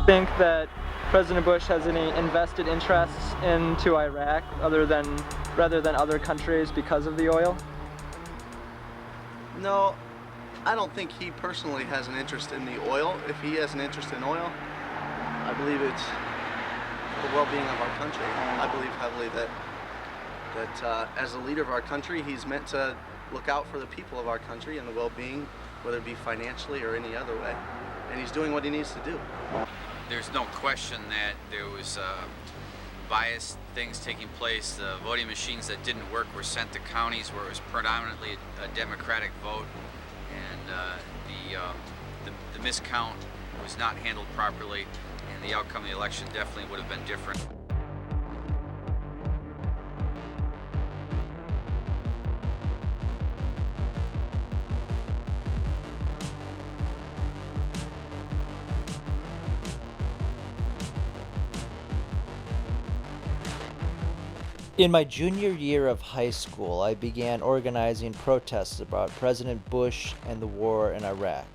Think that President Bush has any invested interests into Iraq rather than other countries because of the oil? No, I don't think he personally has an interest in the oil. If he has an interest in oil, I believe it's the well-being of our country. I believe heavily that as a leader of our country, he's meant to look out for the people of our country and the well-being, whether it be financially or any other way. And he's doing what he needs to do. There's no question that there was biased things taking place. The voting machines that didn't work were sent to counties where it was predominantly a Democratic vote, and the miscount was not handled properly, and the outcome of the election definitely would have been different. In my junior year of high school, I began organizing protests about President Bush and the war in Iraq.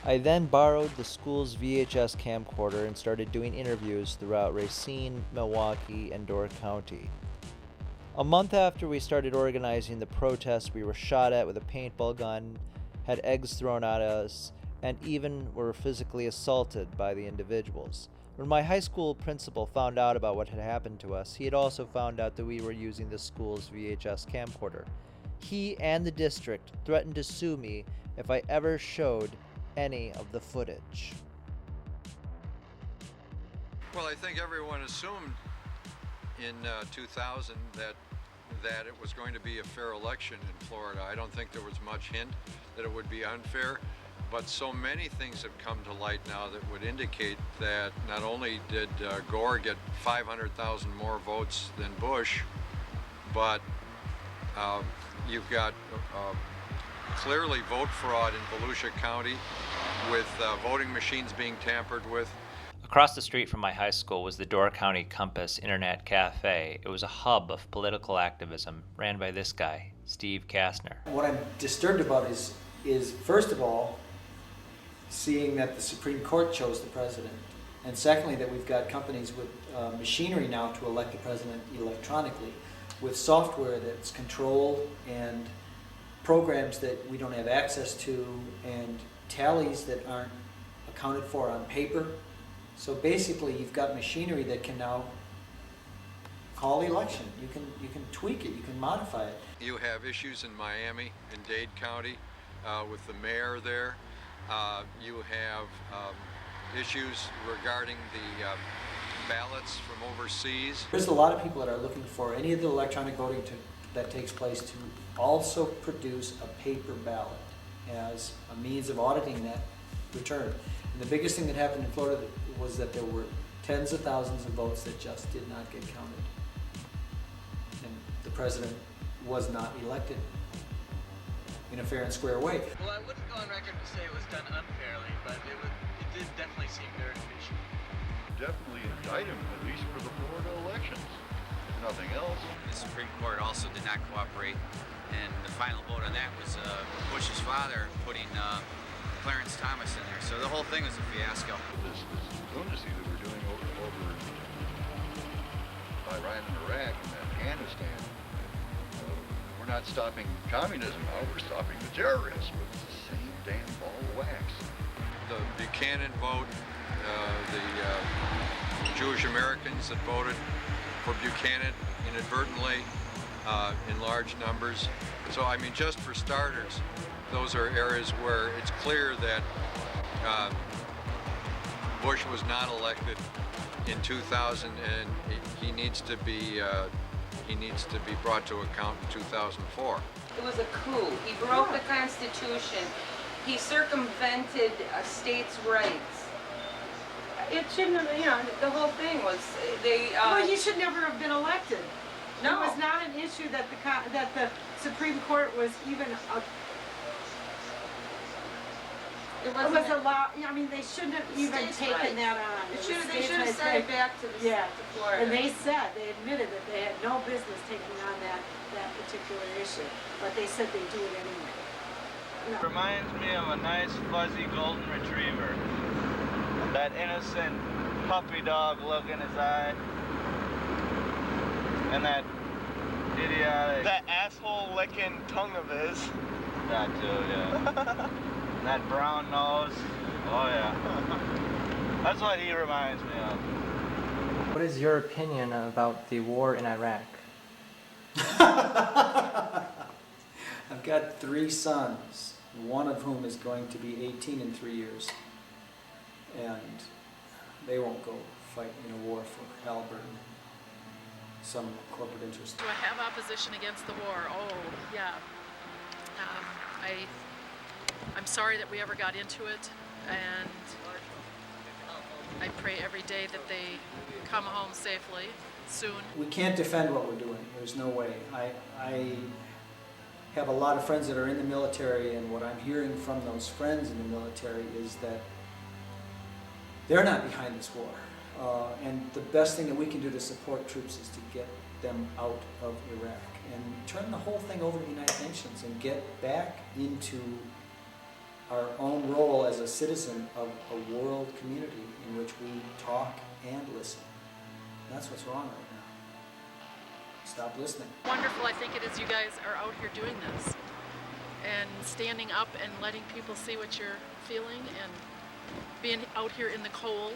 I then borrowed the school's VHS camcorder and started doing interviews throughout Racine, Milwaukee, and Door County. A month after we started organizing the protests, we were shot at with a paintball gun, had eggs thrown at us, and even were physically assaulted by the individuals. When my high school principal found out about what had happened to us, he had also found out that we were using the school's VHS camcorder. He and the district threatened to sue me if I ever showed any of the footage. Well, I think everyone assumed in 2000 that it was going to be a fair election in Florida. I don't think there was much hint that it would be unfair. But so many things have come to light now that would indicate that not only did Gore get 500,000 more votes than Bush, but you've got clearly vote fraud in Volusia County with voting machines being tampered with. Across the street from my high school was the Door County Compass Internet Cafe. It was a hub of political activism ran by this guy, Steve Kastner. What I'm disturbed about is first of all, seeing that the Supreme Court chose the president, and secondly, that we've got companies with machinery now to elect the president electronically, with software that's controlled and programs that we don't have access to, and tallies that aren't accounted for on paper. So basically, you've got machinery that can now call the election. You can tweak it, you can modify it. You have issues in Miami, in Dade County, with the mayor there. You have issues regarding the ballots from overseas. There's a lot of people that are looking for any of the electronic voting that takes place to also produce a paper ballot as a means of auditing that return. And the biggest thing that happened in Florida was that there were tens of thousands of votes that just did not get counted. And the president was not elected in a fair and square way. Well, I wouldn't go on record to say it was done unfairly, but it did definitely seem very fishy. Definitely indict him, at least for the Florida elections, if nothing else. The Supreme Court also did not cooperate, and the final vote on that was Bush's father putting Clarence Thomas in there. So the whole thing was a fiasco. This lunacy that we're doing over Iran and Iraq and Afghanistan. We're not stopping communism now, we're stopping the terrorists with the same damn ball of wax. The Buchanan vote, the Jewish Americans that voted for Buchanan inadvertently in large numbers. So, I mean, just for starters, those are areas where it's clear that Bush was not elected in 2000, and he needs to be brought to account in 2004. It was a coup. He broke the Constitution. He circumvented states' rights. It shouldn't have, the whole thing was, Well, he should never have been elected. No. It was not an issue that the Supreme Court was even It was allowed. I mean, they shouldn't have even taken that on. They should have sent it back to Florida. And they admitted that they had no business taking on that particular issue, but they said they do it anyway. No. Reminds me of a nice fuzzy golden retriever. That innocent puppy dog look in his eye. And that idiotic... That asshole licking tongue of his. That too, yeah. And that brown nose. Oh yeah. That's what he reminds me of. What is your opinion about the war in Iraq? I've got 3 sons, one of whom is going to be 18 in 3 years. And they won't go fight in a war for Halliburton, some corporate interest. Do I have opposition against the war? Oh, yeah. I'm sorry that we ever got into it, and I pray every day that they come home safely soon. We can't defend what we're doing. There's no way. I have a lot of friends that are in the military, and what I'm hearing from those friends in the military is that they're not behind this war. And the best thing that we can do to support troops is to get them out of Iraq and turn the whole thing over to the United Nations and get back into our own role as a citizen of a world community in which we talk and listen. That's what's wrong right now. Stop listening. Wonderful, I think it is you guys are out here doing this and standing up and letting people see what you're feeling and being out here in the cold.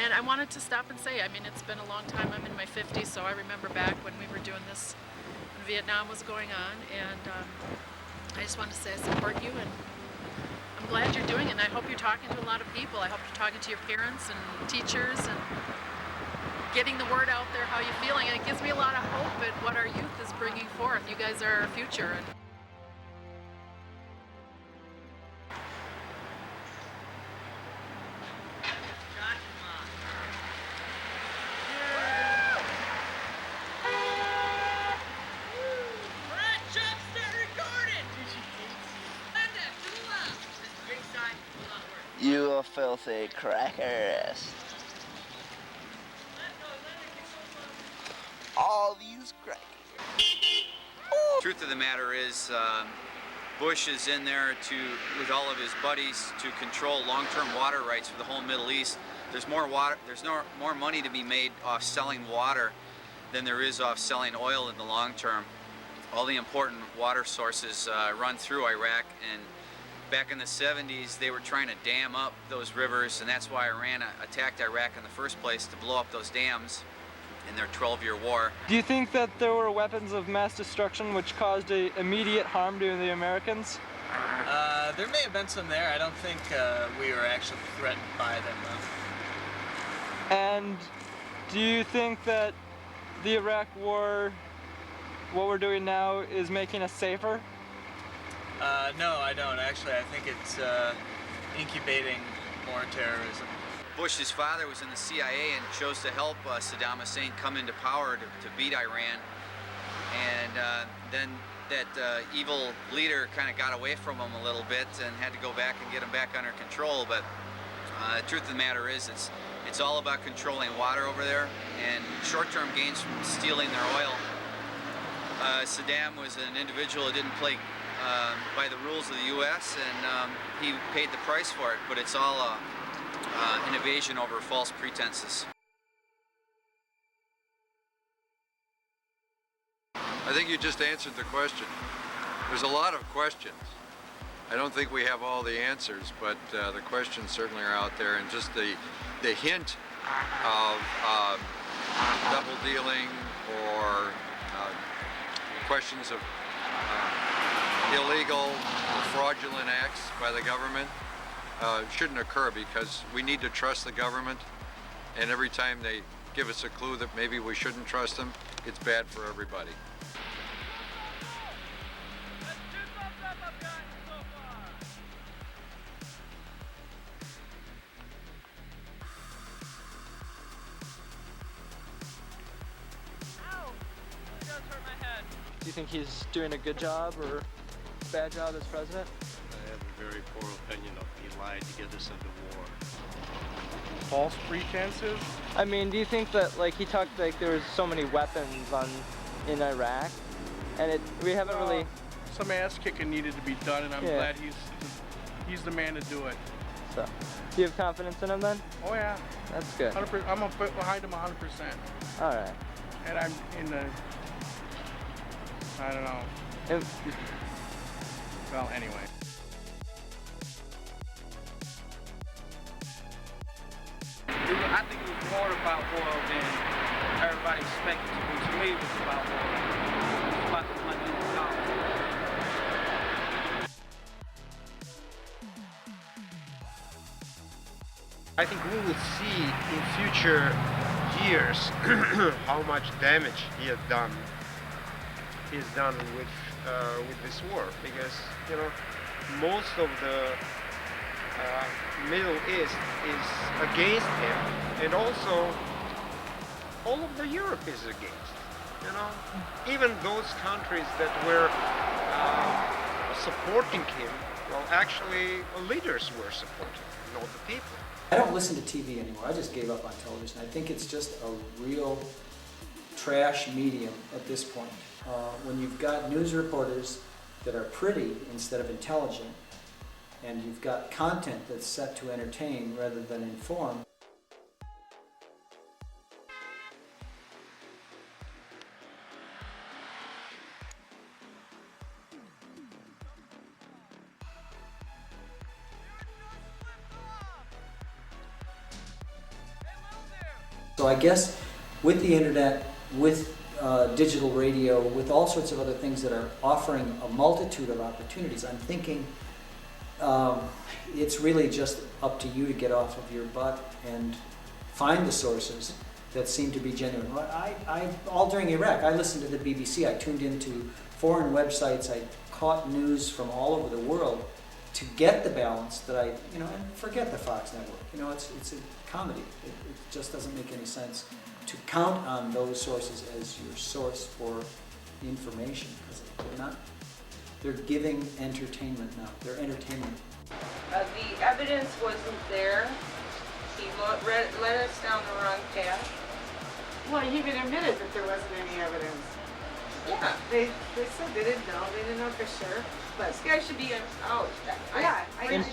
And I wanted to stop and say, I mean, it's been a long time. I'm in my 50s, so I remember back when we were doing this when Vietnam was going on, and I just wanted to say I support you, and I'm glad you're doing it, and I hope you're talking to a lot of people. I hope you're talking to your parents and teachers and getting the word out there how you're feeling, and it gives me a lot of hope at what our youth is bringing forth. You guys are our future. And You filthy crackers. All these crackers. Truth of the matter is, Bush is in there with all of his buddies to control long-term water rights for the whole Middle East. There's more money to be made off selling water than there is off selling oil in the long term. All the important water sources run through Iraq, and back in the 70s they were trying to dam up those rivers, and that's why Iran attacked Iraq in the first place, to blow up those dams in their 12-year war. Do you think that there were weapons of mass destruction which caused immediate harm to the Americans? There may have been some there. I don't think we were actually threatened by them, though. And do you think that the Iraq war, what we're doing now, is making us safer? No, I don't. Actually, I think it's incubating more terrorism. Bush's father was in the CIA and chose to help Saddam Hussein come into power to beat Iran. And then that evil leader kind of got away from him a little bit and had to go back and get him back under control. But the truth of the matter is, it's all about controlling water over there and short-term gains from stealing their oil. Saddam was an individual who didn't play by the rules of the U.S., and he paid the price for it, but it's all an evasion over false pretenses. I think you just answered the question. There's a lot of questions. I don't think we have all the answers, but the questions certainly are out there, and just the hint of double dealing or questions of illegal or fraudulent acts by the government shouldn't occur, because we need to trust the government, and every time they give us a clue that maybe we shouldn't trust them, it's bad for everybody. Do you think he's doing a good job or bad job as president? I have a very poor opinion of he lied to get us into war. False pretenses? I mean, do you think that, like, he talked like there was so many weapons in Iraq, and we haven't really... Some ass kicking needed to be done, and I'm glad he's the man to do it. So, do you have confidence in him then? Oh yeah. That's good. 100%, I'm behind him 100%. All right. And I'm in the, I don't know. Well, anyway. I think it was more about oil than everybody expected to be. To me, it was about oil. It was about the money in the dollar. I think we will see in future years how much damage he has done. He's done with this war, because most of the Middle East is against him, and also all of the Europe is against. Even those countries that were supporting him, well, actually leaders were supporting, not the people. I don't listen to TV anymore. I just gave up on television. I think it's just a real trash medium at this point. When you've got news reporters that are pretty instead of intelligent, and you've got content that's set to entertain rather than inform. So I guess with the internet, with digital radio, with all sorts of other things that are offering a multitude of opportunities, I'm thinking it's really just up to you to get off of your butt and find the sources that seem to be genuine. All during Iraq, I listened to the BBC. I tuned into foreign websites. I caught news from all over the world to get the balance that and forget the Fox network. It's a comedy. It just doesn't make any sense to count on those sources as your source for information, because they're giving entertainment now. They're entertainment. The evidence wasn't there. He led us down the wrong path. Well, he even admitted that there wasn't any evidence. Yeah. They said they didn't know. They didn't know for sure. But this guy should be out. Yeah,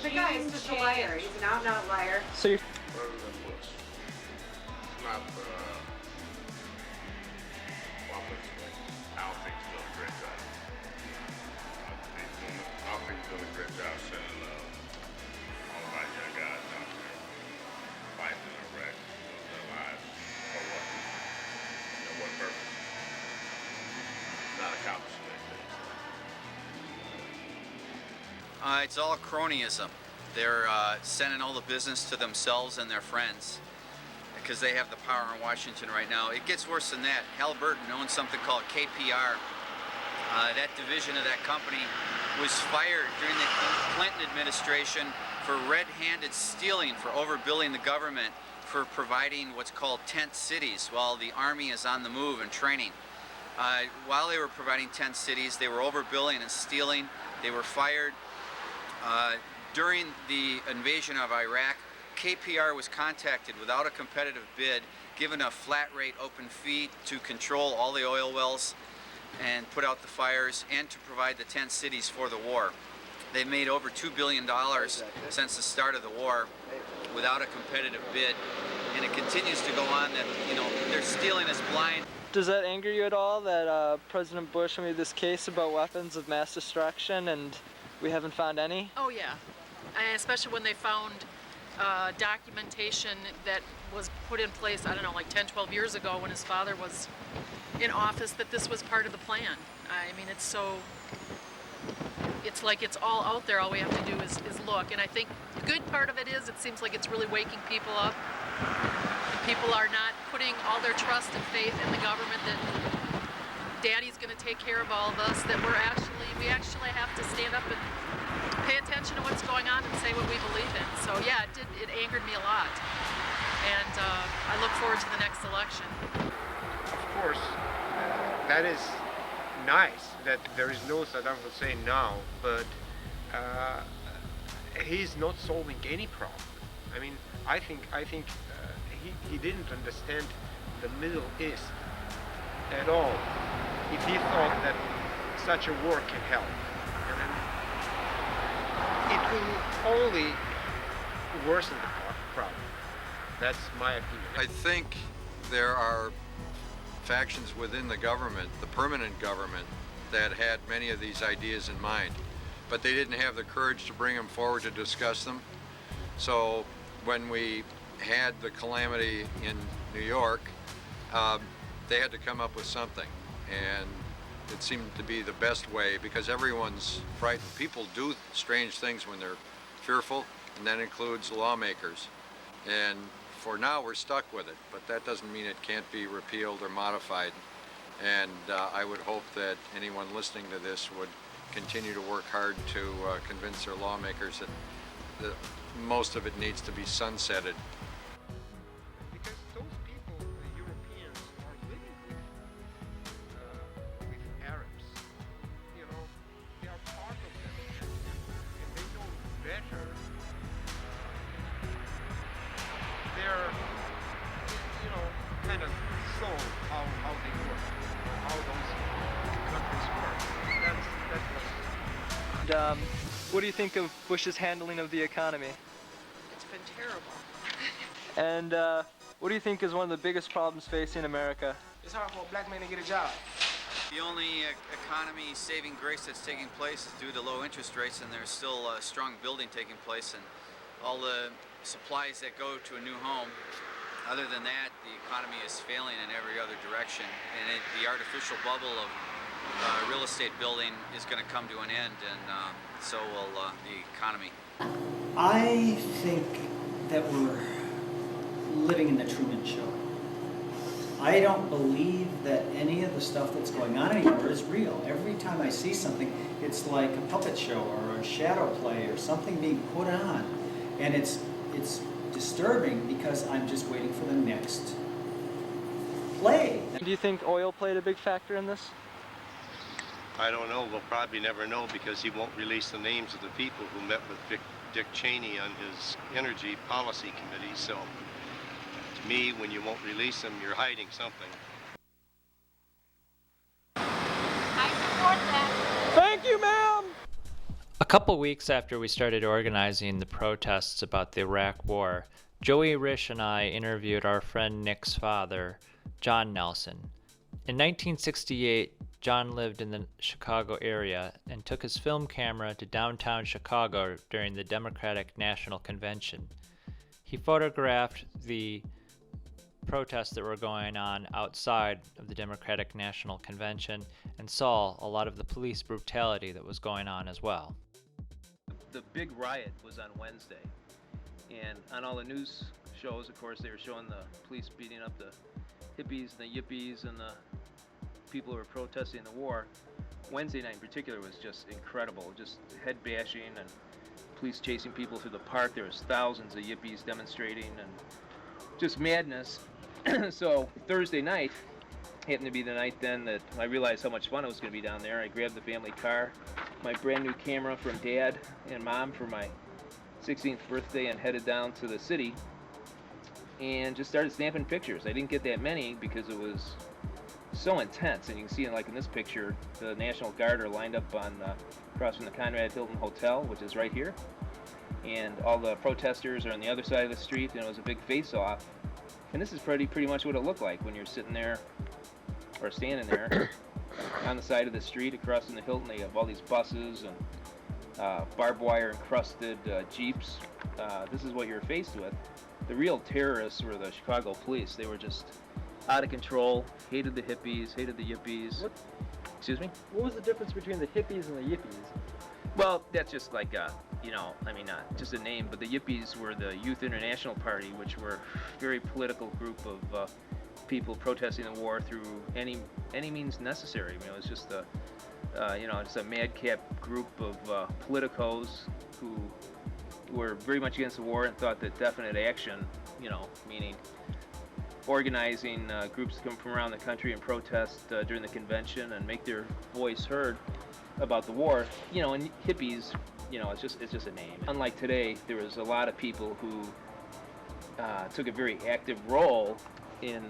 the guy is just a liar. He's an out-and-out liar. So you're President Bush, not I don't think he's doing a great job. I think he's doing a great job sending all of our young guys out there fighting in Iraq, losing their lives for what? What purpose? Not accomplishing anything. It's all cronyism. They're sending all the business to themselves and their friends because they have the power in Washington right now. It gets worse than that. Halliburton owns something called KPR. That division of that company was fired during the Clinton administration for red-handed stealing, for overbilling the government, for providing what's called tent cities while the Army is on the move and training. While they were providing tent cities, they were overbilling and stealing. They were fired. During the invasion of Iraq, KPR was contacted without a competitive bid, given a flat rate open fee to control all the oil wells and put out the fires and to provide the tent cities for the war. They've made over $2 billion since the start of the war without a competitive bid, and it continues to go on that, they're stealing us blind. Does that anger you at all that President Bush made this case about weapons of mass destruction and we haven't found any? Oh yeah, and especially when they found documentation that was put in place, I don't know, like 10, 12 years ago when his father was in office, that this was part of the plan. I mean, it's like it's all out there. All we have to do is look. And I think the good part of it is it seems like it's really waking people up. And people are not putting all their trust and faith in the government that Daddy's going to take care of all of us, that we actually have to stand up and pay attention to what's going on and say what we believe in. So yeah, it angered me a lot. And I look forward to the next election. Of course, that is nice that there is no Saddam Hussein now, but he's not solving any problem. I mean, I think he didn't understand the Middle East at all if he thought that such a war can help. And it will only worsen the problem. That's my opinion. I think there are factions within the government, the permanent government, that had many of these ideas in mind, but they didn't have the courage to bring them forward to discuss them. So when we had the calamity in New York, they had to come up with something, and it seemed to be the best way because everyone's frightened. People do strange things when they're fearful, and that includes lawmakers. And for now, we're stuck with it, but that doesn't mean it can't be repealed or modified. And I would hope that anyone listening to this would continue to work hard to convince their lawmakers that most of it needs to be sunsetted. Because those people, the Europeans, are living with Arabs. You know, they are part of them, and they know better. They're, you know, kind of sold how they work, how those countries work. That's what. And, what do you think of Bush's handling of the economy? It's been terrible. And what do you think is one of the biggest problems facing America? It's hard for a black man to get a job. The only economy saving grace that's taking place is due to low interest rates, and there's still strong building taking place, and all the supplies that go to a new home. Other than that, the economy is failing in every other direction, and the artificial bubble of real estate building is going to come to an end, and so will the economy. I think that we're living in the Truman Show. I don't believe that any of the stuff that's going on anymore is real. Every time I see something, it's like a puppet show or a shadow play or something being put on. And it's disturbing because I'm just waiting for the next play. Do you think oil played a big factor in this? I don't know. We'll probably never know because he won't release the names of the people who met with Dick Cheney on his energy policy committee. So to me, when you won't release them, you're hiding something. I support that. Thank you, ma'am! A couple weeks after we started organizing the protests about the Iraq War, Joey Risch and I interviewed our friend Nick's father, John Nelson. In 1968, John lived in the Chicago area and took his film camera to downtown Chicago during the Democratic National Convention. He photographed the protests that were going on outside of the Democratic National Convention and saw a lot of the police brutality that was going on as well. The big riot was on Wednesday, and on all the news shows, of course, they were showing the police beating up the hippies and the yippies and the people who were protesting the war. Wednesday night in particular was just incredible, just head bashing and police chasing people through the park. There was thousands of yippies demonstrating and just madness. So Thursday night happened to be the night then that I realized how much fun it was going to be down there. I grabbed the family car, my brand new camera from Dad and Mom for my 16th birthday, and headed down to the city and just started snapping pictures. I didn't get that many because it was so intense, and you can see like in this picture, the National Guard are lined up on across from the Conrad Hilton Hotel, which is right here, and all the protesters are on the other side of the street, and it was a big face-off. And this is pretty much what it looked like when you're sitting there or standing there on the side of the street across from the Hilton. They have all these buses and barbed wire encrusted Jeeps. This is what you're faced with. The real terrorists were the Chicago police. They were just out of control, hated the hippies, hated the yippies. What? Excuse me? What was the difference between the hippies and the yippies? Well, that's just like, just a name, but the yippies were the Youth International Party, which were a very political group of people protesting the war through any means necessary. I mean, it was just just a madcap group of politicos who were very much against the war and thought that definite action, meaning organizing groups to come from around the country and protest during the convention and make their voice heard about the war, and hippies, it's just a name. Unlike today, there was a lot of people who took a very active role in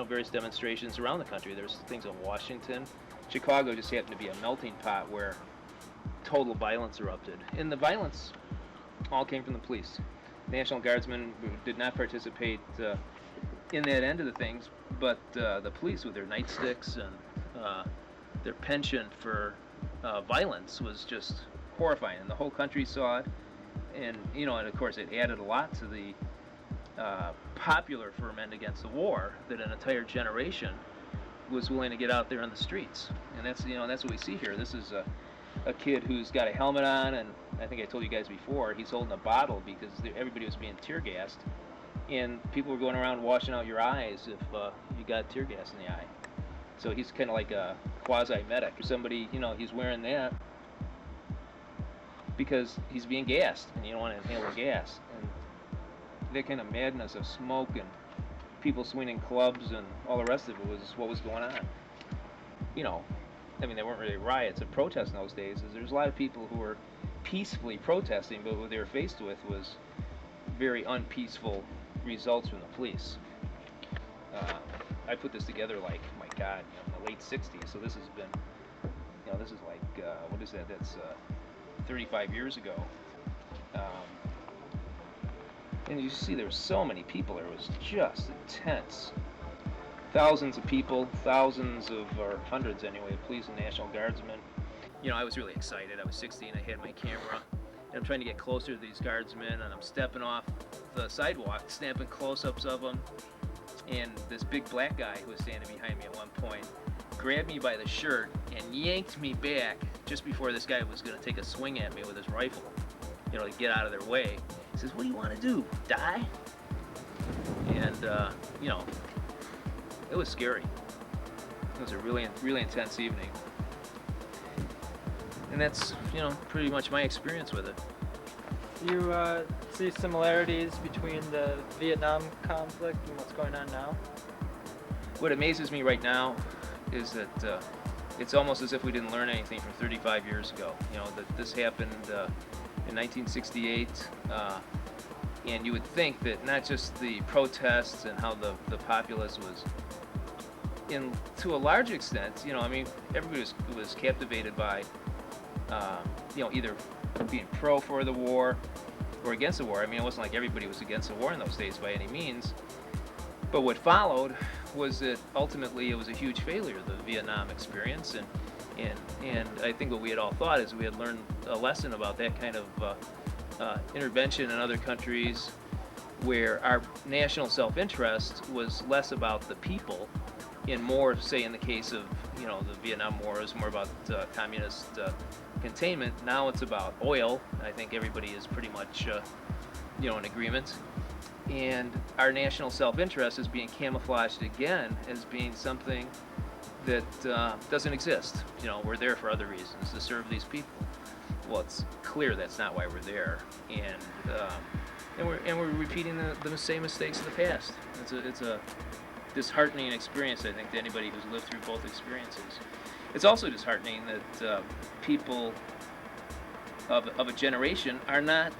various demonstrations around the country. There's things in Washington. Chicago just happened to be a melting pot where total violence erupted. And the violence all came from the police. National Guardsmen did not participate in that end of the things, but the police with their nightsticks and their penchant for violence was just horrifying, and the whole country saw it. And and of course it added a lot to the popular ferment against the war, that an entire generation was willing to get out there on the streets. And that's that's what we see here. This is a kid who's got a helmet on, and I think I told you guys before, he's holding a bottle because everybody was being tear gassed, and people were going around washing out your eyes if you got tear gas in the eye. So he's kind of like a quasi-medic. Somebody, he's wearing that because he's being gassed, and you don't want to inhale the gas. And that kind of madness of smoke and people swinging clubs and all the rest of it was what was going on. There weren't really riots and protests in those days. There's a lot of people who were peacefully protesting, but what they were faced with was very unpeaceful results from the police. I put this together like, my God, in the late 60s, so this has been, this is like, what is that? That's 35 years ago. And you see there were so many people there. It was just intense. Thousands of people, or hundreds anyway, of police and National Guardsmen. I was really excited. I was 16, I had my camera, and I'm trying to get closer to these guardsmen, and I'm stepping off the sidewalk, snapping close-ups of them, and this big black guy who was standing behind me at one point grabbed me by the shirt and yanked me back just before this guy was going to take a swing at me with his rifle, to get out of their way. He says, "What do you want to do, die?" And, it was scary. It was a really, really intense evening. And that's, pretty much my experience with it. You see similarities between the Vietnam conflict and what's going on now? What amazes me right now is that it's almost as if we didn't learn anything from 35 years ago. That this happened in 1968, and you would think that not just the protests and how the populace was, to a large extent, everybody was captivated by, either being pro for the war or against the war. It wasn't like everybody was against the war in those days by any means. But what followed was that ultimately it was a huge failure, the Vietnam experience, and I think what we had all thought is we had learned a lesson about that kind of intervention in other countries, where our national self-interest was less about the people and more, say in the case of the Vietnam War, is more about communist containment. Now it's about oil. I think everybody is pretty much in agreement. And our national self-interest is being camouflaged again as being something that doesn't exist. We're there for other reasons, to serve these people. Well, it's clear that's not why we're there, and we're repeating the same mistakes of the past. It's a disheartening experience, I think, to anybody who's lived through both experiences. It's also disheartening that people of a generation are not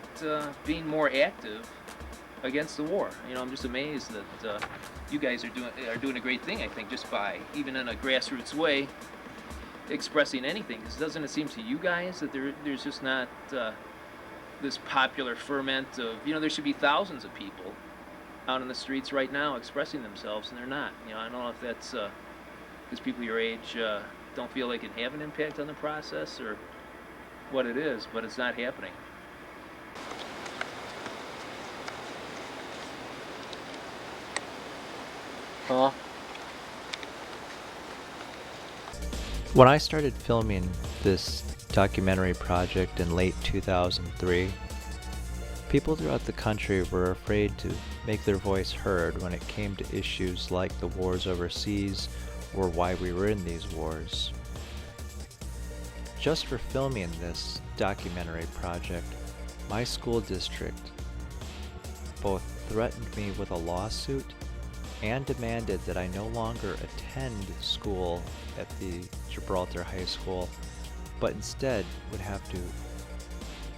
being more active against the war. I'm just amazed that you guys are doing a great thing, I think, just by, even in a grassroots way, expressing anything. Because doesn't it seem to you guys that there's just not this popular ferment of, there should be thousands of people out in the streets right now expressing themselves, and they're not. I don't know if that's because people your age don't feel they can have an impact on the process or what it is, but it's not happening. Huh? When I started filming this documentary project in late 2003, people throughout the country were afraid to make their voice heard when it came to issues like the wars overseas or why we were in these wars. Just for filming this documentary project, my school district both threatened me with a lawsuit and demanded that I no longer attend school at the Gibraltar High School, but instead would have to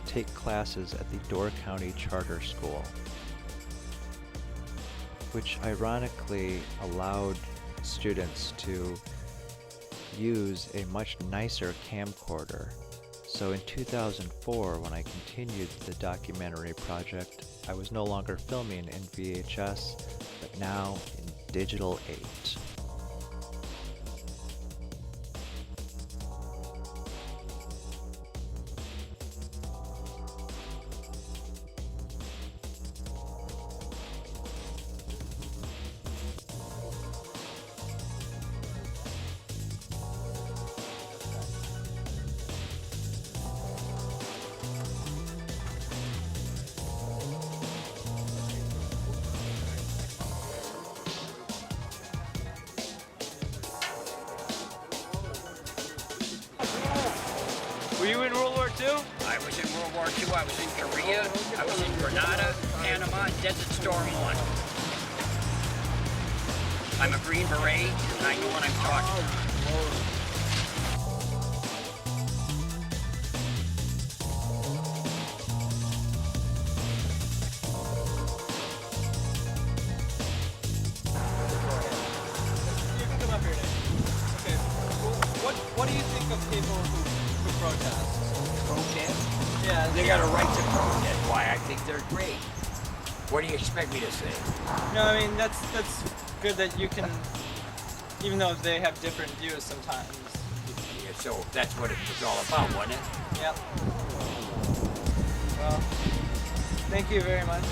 take classes at the Door County Charter School, which ironically allowed students to use a much nicer camcorder. So in 2004, when I continued the documentary project, I was no longer filming in VHS, but now in Digital 8. Were you in World War II? I was in World War II, I was in Korea, I was in Grenada, Panama, and Desert Storm 1. I'm a Green Beret, and I know what I'm talking about. You can come up here, Nick. Okay. What do you think of people who protest? Protest? Yeah. They got a right to protest. Why? I think they're great. What do you expect me to say? No, I mean that's good that you can, even though they have different views sometimes. Yeah, so that's what it was all about, wasn't it? Yep. Well, thank you very much.